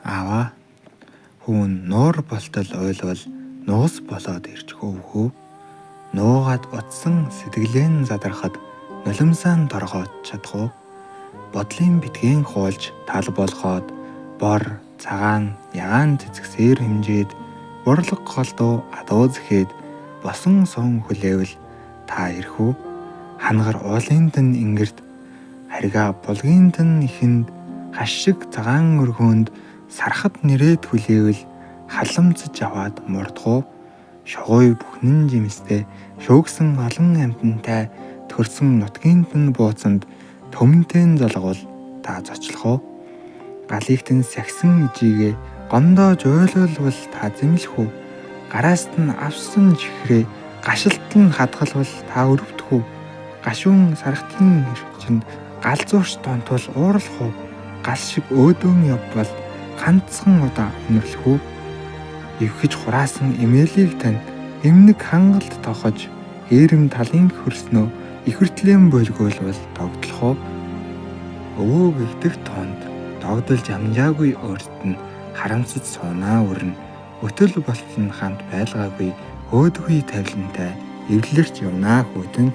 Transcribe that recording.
Аава хүүн нуур болтол ойлвол нуус болоод ирж хөвхөө. Нуугаад утсан сэтгэлээ нь задрахад нулимсаан доргоод чадах уу? Бодлын битгэн хуулж тал болгоод бор, цагаан, ягаан цэцгсээр хэмжээд бурлаг голдуу адуу зэхэд босон сон хүлээвэл та ирэх үү? Хангар уулын тань ингэрд харьгаа булгийн тань ихэнд хаш шиг цагаан өргөөнд сархад нэрээд хүлээвэл халамцж аваад мурдах уу? Шогой бүхнэн жимстэй шөөгсөн олон амьтантай төрсөн нутгийн тань бууцанд төмөнтэн залгавал та зочлох уу? Галигтэн сахисан ижигээ гомдоож ойлуулвал та зэмлэх үү? Гарааст нь авсан чихрээ гашилт нь хадгалвал та өрөвдөх үү? Гашуун сархтын чинь галзуурч донтвол уурлах уу? Гал шиг өөдөөн явбал ганцхан удаа өнөрлөх үү? Эвхэж хураасан эмээлийг тань эмнэг хангалт тохож ээрэм талын хөрснөө ихвэртлэн бөлгөөлвөл догтлох уу? Өвөө гэгдэх тоонд догдолж амжаагүй өөрт нь харамсаж суунаа өрнө. Өтөл болтон хамт байлгаагүй өөдгүй тавилантай эвлэрч явнаа хүүдэн.